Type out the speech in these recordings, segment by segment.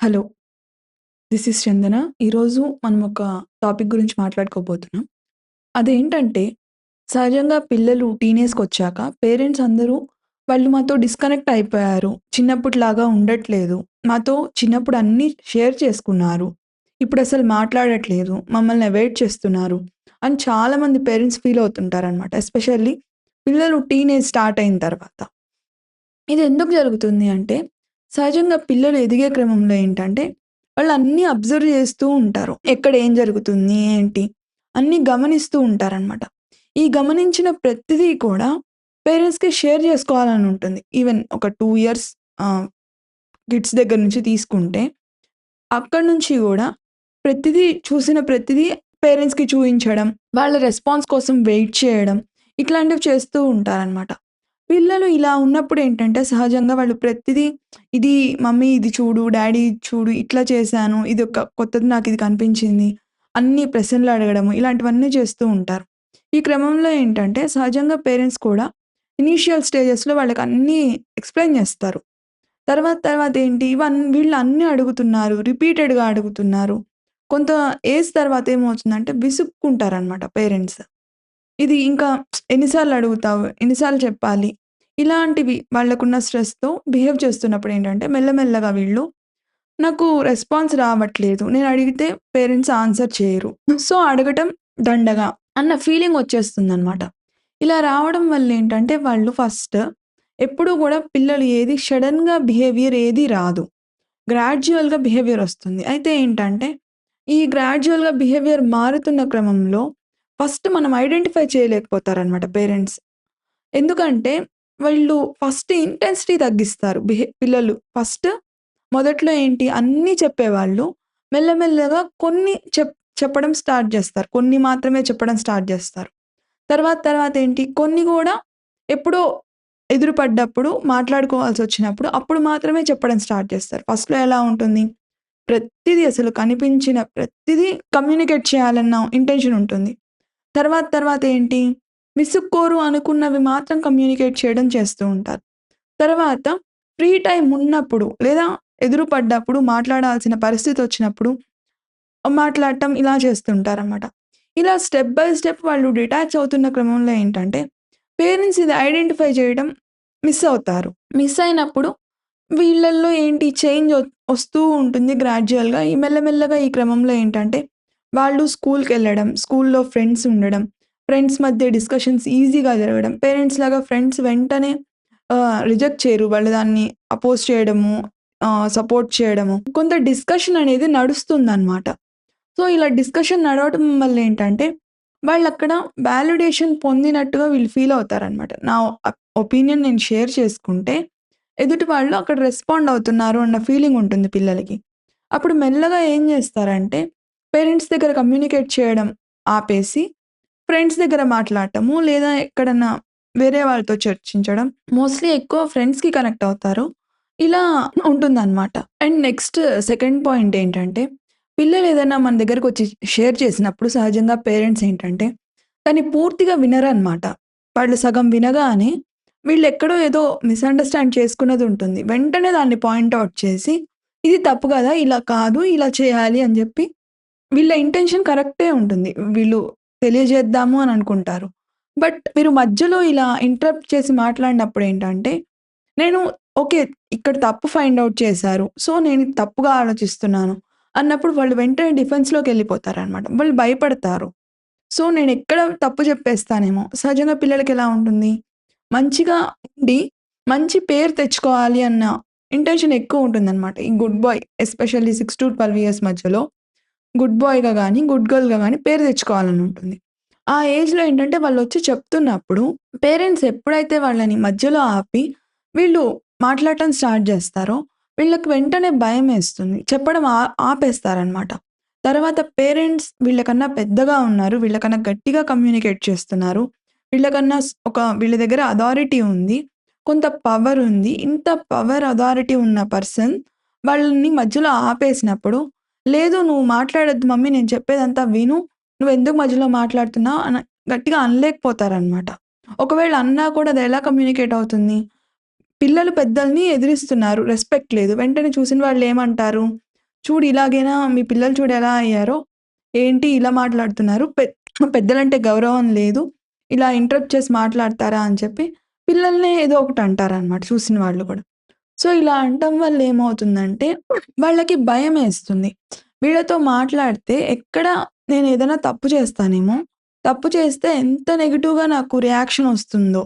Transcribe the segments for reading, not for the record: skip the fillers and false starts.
Hello. This is చందన. ఈరోజు మనం ఒక టాపిక్ గురించి మాట్లాడుకోబోతున్నాం. అదేంటంటే, సహజంగా పిల్లలు టీనేజ్‌కొచ్చాక పేరెంట్స్ అందరూ వాళ్ళు మాతో డిస్కనెక్ట్ అయిపోయారు. చిన్నప్పటిలాగా ఉండట్లేదు. మాతో చిన్నప్పుడు అన్నీ షేర్ చేసుకున్నారు. ఇప్పుడసలు మాట్లాడట్లేదు. మమ్మల్ని అవాయిడ్ చేస్తున్నారు అని చాలామంది పేరెంట్స్ ఫీల్ అవుతుంటారనమాట. ఎస్పెషల్లీ పిల్లలు టీనేజ్ స్టార్ట్ అయిన తర్వాత. ఇది ఎందుకు జరుగుతుంది అంటే, సహజంగా పిల్లలు ఎదిగే క్రమంలో ఏంటంటే, వాళ్ళు అన్నీ అబ్జర్వ్ చేస్తూ ఉంటారు. ఎక్కడ ఏం జరుగుతుంది? ఏంటి? అన్నీ గమనిస్తూ ఉంటారనమాట. ఈ గమనించిన ప్రతిదీ కూడా పేరెంట్స్‌కి షేర్ చేసుకోవాలని ఉంటుంది. ఈవెన్ ఒక 2 ఇయర్స్ ఆహ్, కిడ్స్ దగ్గర నుంచి తీసుకుంటే, అక్కడి నుంచి గూడా ప్రతిదీ చూసిన ప్రతిదీ పేరెంట్స్‌కి చూయించడం, వాళ్ళ రెస్పాన్స్ కోసం వెయిట్ చేయడం, ఇట్లాంటివి చేస్తూ ఉంటారనమాట. పిల్లలు ఇలా ఉన్నప్పుడేంటంటే, సహజంగా వాళ్ళు ప్రతిదీ ఇది మమ్మీ ఇది చూడు, డ్యాడీ ఇది చూడు, ఇట్లా చేశాను, ఇదొక కొత్తది నాకిది కనిపించింది, అన్నీ ప్రశ్నలు అడగడము, ఇలాంటివన్నీ చేస్తూ ఉంటారు. ఈ క్రమంలో ఏంటంటే, సహజంగా పేరెంట్స్ కూడా ఇనీషియల్ స్టేజెస్‌లో వాళ్ళకన్నీ ఎక్స్‌ప్లెయిన్ చేస్తారు. తర్వాత తర్వాత ఏంటి వీళ్ళు అన్నీ అడుగుతున్నారు. రిపీటెడ్‌గా అడుగుతున్నారు. కొంత ఏజ్ తర్వాత ఏమవుతుందంటే విసుక్కుంటారనమాట పేరెంట్స్. ఇది ఇంకా ఎన్ని సార్లు అడుగుతావు? ఎన్ని సార్లు చెప్పాలి? ఇలాంటివి వాళ్ళకున్న స్ట్రెస్‌తో బిహేవ్ చేస్తున్నప్పుడు ఏంటంటే మెల్లమెల్లగా వీళ్ళు నాకు రెస్పాన్స్ రావట్లేదు. నేను అడిగితే పేరెంట్స్ ఆన్సర్ చేయరు. సో, అడగటం దండగ అన్న ఫీలింగ్ వచ్చేస్తుందనమాట. ఇలా రావడం వల్ల ఏంటంటే వాళ్ళు ఫస్ట్ ఎప్పుడూ గూడా పిల్లలు ఏది సడెన్‌గా బిహేవియర్ ఏది రాదు. గ్రాడ్యుయల్‌గా బిహేవియర్ వస్తుంది. అయితే ఏంటంటే ఈ గ్రాడ్యుయల్‌గా బిహేవియర్ మారుతున్న క్రమంలో ఫస్ట్ మనం ఐడెంటిఫై చేయలేకపోతారనమాట పేరెంట్స్. ఎందుకంటే వాళ్ళు ఫస్ట్ ఇంటెన్సిటీ తగ్గిస్తారు. పిల్లలు ఫస్ట్ మొదట్లో ఏంటి అన్నీ చెప్పేవాళ్ళు. మెల్లమెల్లగా కొన్ని చెప్పడం స్టార్ట్ జేస్తారు. కొన్ని మాత్రమే చెప్పడం స్టార్ట్ జేస్తారు. తర్వాత తర్వాత ఏంటి కొన్ని గూడా ఎప్పుడో ఎదురు పడ్డప్పుడు మాట్లాడుకోవాల్సొచ్చినప్పుడు అప్పుడు మాత్రమే చెప్పడం స్టార్ట్ చేస్తారు. ఫస్ట్‌లో ఎలా ఉంటుంది? ప్రతిదీ అసలు కనిపించిన ప్రతిదీ కమ్యూనికేట్ చేయాలన్న ఇంటెన్షన్ ఉంటుంది. తర్వాత తర్వాత ఏంటి? విసుక్కోరు అనుకున్నవి మాత్రం కమ్యూనికేట్ చేయడం చేస్తూ ఉంటారు. తర్వాత ఫ్రీ టైమ్ ఉన్నప్పుడు లేదా ఎదురు పడ్డప్పుడు మాట్లాడాల్సిన పరిస్థితొచ్చినప్పుడు మాట్లాడటం ఇలా చేస్తుంటారనమాట. ఇలా స్టెప్ బై స్టెప్ వాళ్ళు డిటాచ్ అవుతున్న క్రమంలో ఏంటంటే, పేరెంట్స్ ఇది ఐడెంటిఫై చేయడం మిస్ అవుతారు. మిస్ అయినప్పుడు వీళ్ళల్లో ఏంటి చేంజ్ వస్తూ ఉంటుంది గ్రాడ్యుయల్‌గా. ఈ మెల్లమెల్లగా ఈ క్రమంలో ఏంటంటే, వాళ్ళు స్కూల్‌కెళ్ళడం, స్కూల్‌లో ఫ్రెండ్స్ ఉండడం, ఫ్రెండ్స్ మధ్య డిస్కషన్స్ ఈజీగా జరగడం. పేరెంట్స్ లాగా ఫ్రెండ్స్ వెంటనే రిజెక్ట్ చేయరు. వాళ్ళు దాన్ని అపోజ్ చేయడము, సపోర్ట్ చేయడము. కొంత డిస్కషన్ అనేది నడుస్తుందనమాట. సో, ఇలా డిస్కషన్ నడవటం వల్ల ఏంటంటే, వాళ్ళక్కడ వాలిడేషన్ పొందినట్టుగా వీళ్ళు ఫీల్ అవుతారనమాట. నా ఒపీనియన్ నేను షేర్ చేసుకుంటే, ఎదుటి వాళ్ళు అక్కడ రెస్పాండ్ అవుతున్నారు అన్న ఫీలింగ్ ఉంటుంది పిల్లలకి. అప్పుడు మెల్లగా ఏం చేస్తారంటే, పేరెంట్స్ దగ్గర కమ్యూనికేట్ చేయడం ఆపేసి, ఫ్రెండ్స్ దగ్గర మాట్లాడటము, లేదా ఎక్కడన్నా వేరే వాళ్ళతో చర్చించడం. మోస్ట్‌లీ ఎక్కువ ఫ్రెండ్స్‌కి కనెక్ట్ అవుతారు. ఇలా ఉంటుందనమాట. అండ్ నెక్స్ట్ సెకండ్ పాయింట్ ఏంటంటే, పిల్లలు ఏదైనా మన దగ్గరకొచ్చి షేర్ చేసినప్పుడు సహజంగా పేరెంట్స్ ఏంటంటే, దాన్ని పూర్తిగా వినరనమాట. వాళ్ళు సగం వినగానే వీళ్ళెక్కడో ఏదో మిస్‌అండర్‌స్టాండ్ చేసుకున్నదుంటుంది. వెంటనే దాన్ని పాయింట్ ఔట్ చేసి, ఇది తప్పు గదా! ఇలా కాదు, ఇలా చేయాలి అని జెప్పి వీళ్ళ ఇంటెన్షన్ కరెక్టే ఉంటుంది. వీళ్ళు తెలియజేద్దాము అని అనుకుంటారు. బట్ మీరు మధ్యలో ఇలా ఇంటరప్ట్ చేసి మాట్లాడినప్పుడేంటంటే, నేను ఓకే. ఇక్కడ తప్పు ఫైండ్ ఔట్ చేశారు. సో, నేనిది తప్పుగా ఆలోచిస్తున్నాను అన్నప్పుడు వాళ్ళు వెంటనే డిఫెన్స్‌లోకెళ్ళిపోతారనమాట. వాళ్ళు భయపడతారు. సో, నేనెక్కడ తప్పు చెప్పేస్తానేమో. సహజంగా పిల్లలకెలా ఉంటుంది? మంచిగా ఉండి, మంచి పేరు తెచ్చుకోవాలి అన్న ఇంటెన్షన్ ఎక్కువుంటుందనమాట. ఈ గుడ్ బాయ్ ఎస్పెషల్లీ 6-12 ఇయర్స్ మధ్యలో గుడ్ బాయ్‌గా గాని, గుడ్ గర్ల్‌గా గాని పేరు తెచ్చుకోవాలని ఉంటుంది. ఆ ఏజ్‌లో ఏంటంటే వాళ్ళొచ్చి చెప్తున్నప్పుడు పేరెంట్స్ ఎప్పుడైతే వాళ్ళని మధ్యలో ఆపి, వీళ్ళు మాట్లాడటం స్టార్ట్ జేస్తారో, వీళ్ళకి వెంటనే భయమేస్తుంది. చెప్పడం ఆపేస్తారనమాట. తర్వాత పేరెంట్స్ వీళ్ళకన్నా పెద్దగా ఉన్నారు. వీళ్ళకన్నా గట్టిగా కమ్యూనికేట్ చేస్తున్నారు. వీళ్ళకన్నా వీళ్ళ దగ్గర అథారిటీ ఉంది. కొంత పవర్ ఉంది. ఇంత పవర్, అథారిటీ ఉన్న పర్సన్ వాళ్ళని మధ్యలో ఆపేసినప్పుడు లేదు నువ్వు మాట్లాడొద్దు మమ్మీ నేను చెప్పేదంతా విను. నువ్వెందుకు మధ్యలో మాట్లాడుతున్నావు గట్టిగా అనలేకపోతారనమాట. ఒకవేళ అన్నా కూడా అదెలా కమ్యూనికేట్ అవుతుంది? పిల్లలు పెద్దల్ని ఎదిరిస్తున్నారు. రెస్పెక్ట్ లేదు. వెంటనే చూసిన వాళ్ళేమంటారు? చూడు ఇలాగేనా మీ పిల్లలు చూడు ఎలా అయ్యారో, ఏంటి ఇలా మాట్లాడుతున్నారు, పెద్దలంటే గౌరవం లేదు, ఇలా ఇంటరప్ట్ చేసి మాట్లాడతారా అని చెప్పి పిల్లల్నే ఏదో ఒకటి అంటారనమాట చూసిన వాళ్ళు కూడా. సో, ఇలా అనటం వల్ల ఏమవుతుందంటే వాళ్ళకి భయమేస్తుంది. వీళ్ళతో మాట్లాడితే ఎక్కడ నేనేదైనా తప్పు చేస్తానేమో, తప్పు చేస్తే ఎంత నెగెటివ్‌గా నాకు రియాక్షన్ ఒస్తుందో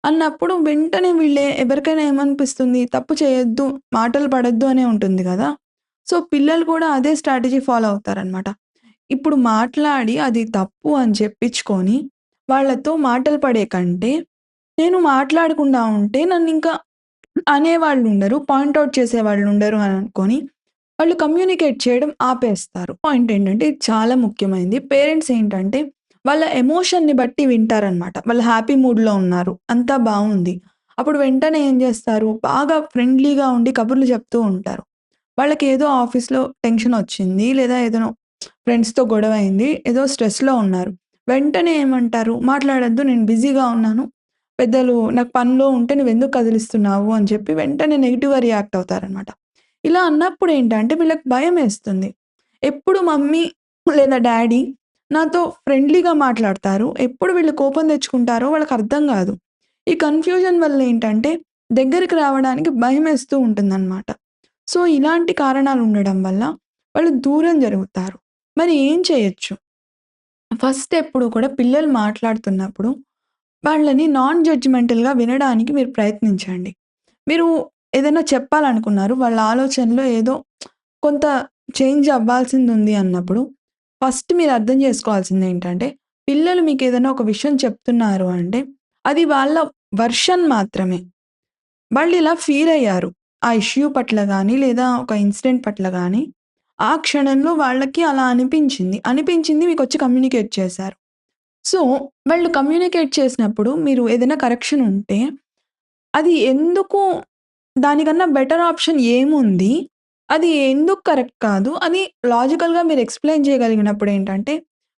అన్నప్పుడు వెంటనే ఎవరికైనా ఏమనిపిస్తుంది, తప్పు చేయొద్దు, మాటలు పడొద్దు అనే ఉంటుంది గదా! సో, పిల్లలు కూడా అదే స్ట్రాటజీ ఫాలో అవుతారనమాట. ఇప్పుడు మాట్లాడి అది తప్పు అని చెప్పించుకొని, వాళ్ళతో మాటలు పడే కంటే, నేను మాట్లాడకుండా ఉంటే నన్నింకా అనేవాళ్ళుండరు, పాయింట్ ఔట్ చేసేవాళ్ళుండరు అని అనుకోని, వాళ్ళు కమ్యూనికేట్ చేయడం ఆపేస్తారు. పాయింట్ ఏంటంటే ఇది చాలా ముఖ్యమైనది. పేరెంట్స్ ఏంటంటే వాళ్ళ ఎమోషన్‌ని బట్టి వింటారనమాట. వాళ్ళు హ్యాపీ మూడ్‌లో ఉన్నారు. అంతా బావుంది. అప్పుడు వెంటనే ఏం జేస్తారు, బాగా ఫ్రెండ్లీగా ఉండి కబుర్లు చెప్తూ ఉంటారు. వాళ్ళకేదో ఆఫీస్‌లో టెన్షనొచ్చింది, లేదా ఏదైనో ఫ్రెండ్స్‌తో గొడవయింది, ఏదో స్ట్రెస్‌లో ఉన్నారు. వెంటనే ఏమంటారు, "మాట్లాడొద్దు నేను బిజీగా ఉన్నాను. పెద్దలు నాకు పనిలో ఉంటే నువ్వెందుకు కదిలిస్తున్నావు" అని చెప్పి వెంటనే నెగెటివ్‌గా రియాక్ట్ అవుతారనమాట. ఇలా అన్నప్పుడేంటంటే వీళ్ళకి భయమేస్తుంది. ఎప్పుడు మమ్మీ లేదా డ్యాడీ నాతో ఫ్రెండ్లీగా మాట్లాడతారు. ఎప్పుడు వీళ్ళు కోపం తెచ్చుకుంటారో వాళ్ళకర్థం గాదు. ఈ కన్‌ఫ్యూజన్ వల్లేంటంటే దగ్గరికి రావడానికి భయమేస్తూ ఉంటుందనమాట. సో, ఇలాంటి కారణాలుండడం వల్ల వాళ్ళు దూరం జరుగుతారు. మరి ఏం చేయొచ్చు? ఫస్ట్ ఎప్పుడు కూడా పిల్లలు మాట్లాడుతున్నప్పుడు వాళ్ళని నాన్ జడ్జ్‌మెంటల్‌గా వినడానికి మీరు ప్రయత్నించండి. మీరు ఏదైనా చెప్పాలనుకున్నారు. వాళ్ళ ఆలోచనలో ఏదో కొంత చేంజ్ అవ్వాల్సిందుంది అన్నప్పుడు, ఫస్ట్ మీరు అర్థం చేసుకోవాల్సిందేంటంటే, పిల్లలు మీకేదైనా ఒక విషయం చెప్తున్నారు అంటే, అది వాళ్ళ వర్షన్ మాత్రమే. వాళ్ళిలా ఫీలయ్యారు. ఆ ఇష్యూ పట్ల గానీ, లేదా ఒక ఇన్సిడెంట్ పట్ల గానీ, ఆ క్షణంలో వాళ్ళకి అలా అనిపించింది. అనిపించింది మీకొచ్చి కమ్యూనికేట్ చేశారు. సో, వాళ్ళు కమ్యూనికేట్ చేసినప్పుడు మీరు ఏదైనా కరెక్షన్ ఉంటే, అది ఎందుకు దానికన్నా బెటర్ ఆప్షన్ ఏముంది? అది ఎందుకు కరెక్ట్ కాదు? అని లాజికల్‌గా మీరు ఎక్స్‌ప్లెయిన్ చేయగలిగినప్పుడేంటంటే,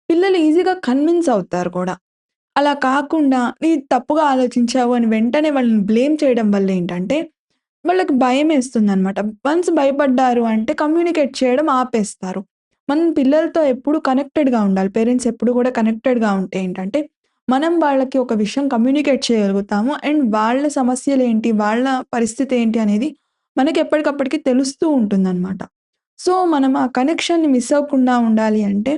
పిల్లలు ఈజీగా కన్విన్స్ అవుతారు కూడా. అలా కాకుండా "నీది తప్పుగా ఆలోచించావు" అని వెంటనే వాళ్ళని బ్లేమ్ చేయడం వల్లేంటంటే, వాళ్ళకి భయమేస్తుందనమాట. వన్స్ భయపడ్డారు అంటే కమ్యూనికేట్ చేయడం ఆపేస్తారు. మనం పిల్లలతో ఎప్పుడు కనెక్టెడ్‌గా ఉండాలి. పేరెంట్స్ ఎప్పుడు కూడా కనెక్టెడ్‌గా ఉంటే ఏంటంటే, మనం వాళ్ళకి ఒక విషయం కమ్యూనికేట్ చేయగలుగుతాము. అండ్ వాళ్ళ సమస్యలేంటి, వాళ్ళ పరిస్థితి ఏంటి అనేది మనకి ఎప్పటికప్పటికి తెలుస్తూ ఉంటుందనమాట. సో, మనం ఆ కనెక్షన్‌ని మిస్ అవ్వకుండా ఉండాలి అంటే,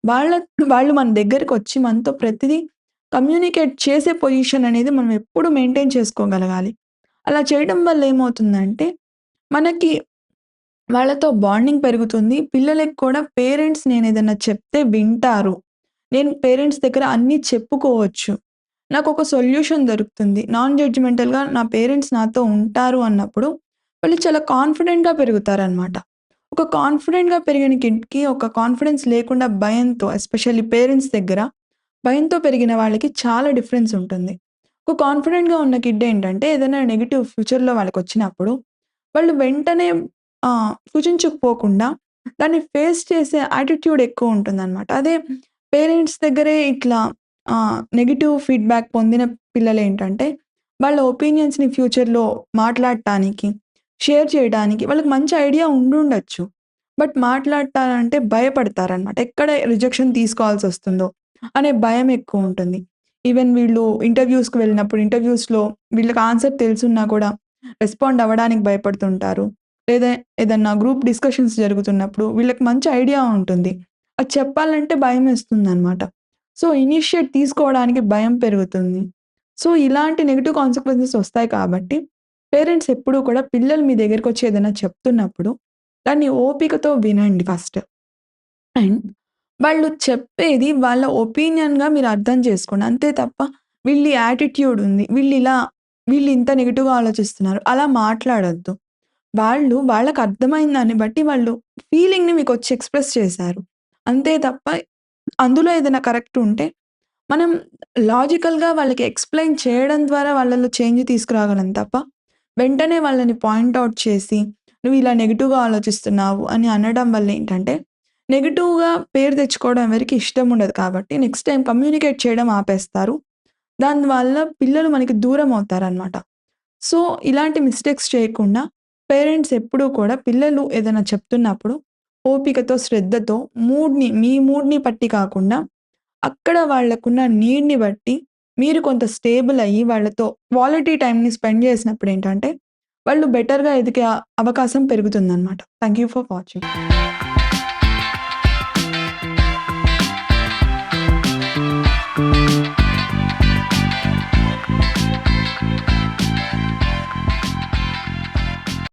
వాళ్ళ వాళ్ళు మన దగ్గరకొచ్చి మనతో ప్రతిదీ కమ్యూనికేట్ చేసే పొజిషన్ అనేది మనం ఎప్పుడు మెయింటైన్ చేసుకోగలగాలి. అలా చేయడం వల్ల ఏమవుతుందంటే, మనకి వాళ్ళతో బాండింగ్ పెరుగుతుంది. పిల్లలకి కూడా పేరెంట్స్ నేనేదన్నా చెప్తే వింటారు. నేను పేరెంట్స్ దగ్గర అన్నీ చెప్పుకోవచ్చు. నాకొక సొల్యూషన్ దొరుకుతుంది. నాన్ జడ్జ్‌మెంటల్‌గా నా పేరెంట్స్ నాతో ఉంటారు అన్నప్పుడు, వాళ్ళు చాలా కాన్ఫిడెంట్‌గా పెరుగుతారనమాట. ఒక కాన్ఫిడెంట్‌గా పెరిగిన కిడ్‌కి ఒక కాన్ఫిడెన్స్ లేకుండా భయంతో ఎస్పెషల్లీ పేరెంట్స్ దగ్గర భయంతో పెరిగిన వాళ్ళకి చాలా డిఫరెన్స్ ఉంటుంది. ఒక కాన్ఫిడెంట్‌గా ఉన్న కిడ్ ఏంటంటే ఏదైనా నెగెటివ్ ఫ్యూచర్‌లో వాళ్ళకొచ్చినప్పుడు వాళ్ళు వెంటనే కుచించుకుపోకుండా దాన్ని ఫేస్ చేసే యాటిట్యూడ్ ఎక్కువుంటుందనమాట. అదే పేరెంట్స్ దగ్గరే ఇట్లా నెగెటివ్ ఫీడ్‌బ్యాక్ పొందిన పిల్లలేంటంటే, వాళ్ళ ఒపీనియన్స్‌ని ఫ్యూచర్‌లో మాట్లాడటానికి, షేర్ చేయడానికి వాళ్ళకి మంచి ఐడియా ఉండుండొచ్చు. బట్ మాట్లాడటానంటే భయపడతారనమాట. ఎక్కడ రిజెక్షన్ తీసుకోవాల్సొస్తుందో అనే భయం ఎక్కువుంటుంది. ఈవెన్ వీళ్ళు ఇంటర్‌వ్యూస్‌కి వెళ్ళినప్పుడు ఇంటర్‌వ్యూస్‌లో వీళ్ళకి ఆన్సర్ తెలుసున్నా కూడా రెస్పాండ్ అవ్వడానికి భయపడుతుంటారు. లేదా ఏదన్నా గ్రూప్ డిస్కషన్స్ జరుగుతున్నప్పుడు వీళ్ళకి మంచి ఐడియా ఉంటుంది. అది చెప్పాలంటే భయమేస్తుందనమాట. సో, ఇనిషియేట్ తీసుకోవడానికి భయం పెరుగుతుంది. సో, ఇలాంటి నెగెటివ్ కాన్సిక్వెన్సెస్ ఒస్తాయి కాబట్టి, పేరెంట్స్ ఎప్పుడూ కూడా పిల్లలు మీ దగ్గరికొచ్చి ఏదైనా చెప్తున్నప్పుడు, దాన్ని ఓపికతో వినండి ఫస్ట్. అండ్ వాళ్ళు చెప్పేది వాళ్ళ ఒపీనియన్‌గా మీరు అర్థం చేసుకోండి. అంతే తప్ప వీళ్ళ యాటిట్యూడ్ ఉంది. వీళ్ళింత నెగెటివ్‌గా ఆలోచిస్తున్నారు. అలా మాట్లాడొద్దు. వాళ్ళు వాళ్ళకర్థమైన దాన్ని బట్టి వాళ్ళు ఫీలింగ్‌ని మీకొచ్చి ఎక్స్‌ప్రెస్ చేశారు. అంతే తప్ప అందులో ఏదైనా కరెక్ట్ ఉంటే మనం లాజికల్‌గా వాళ్ళకి ఎక్స్‌ప్లెయిన్ చేయడం ద్వారా వాళ్ళలో చేంజ్ తీసుకురాగలం తప్ప, వెంటనే వాళ్ళని పాయింట్ ఔట్ చేసి, "నువ్వు ఇలా నెగెటివ్‌గా ఆలోచిస్తున్నావు" అని అనడం వల్ల ఏంటంటే, నెగెటివ్‌గా పేరు తెచ్చుకోవడం ఎవరికీ ఇష్టం ఉండదు కాబట్టి, నెక్స్ట్ టైమ్ కమ్యూనికేట్ చేయడం ఆపేస్తారు. దానివల్ల పిల్లలు మనకి దూరం అవుతారనమాట. సో, ఇలాంటి మిస్టేక్స్ చేయకుండా పేరెంట్స్ ఎప్పుడూ కూడా పిల్లలు ఏదైనా చెప్తున్నప్పుడు ఓపికతో, శ్రద్ధతో మీ మూడ్‌ని పట్టి కాకుండా, అక్కడ వాళ్ళకున్న నీడ్‌ని బట్టి మీరు కొంత స్టేబుల్ అయ్యి వాళ్ళతో క్వాలిటీ టైమ్‌ని స్పెండ్ చేసినప్పుడేంటంటే, వాళ్ళు బెటర్‌గా ఎదిగే అవకాశం పెరుగుతుందనమాట. Thank you for watching.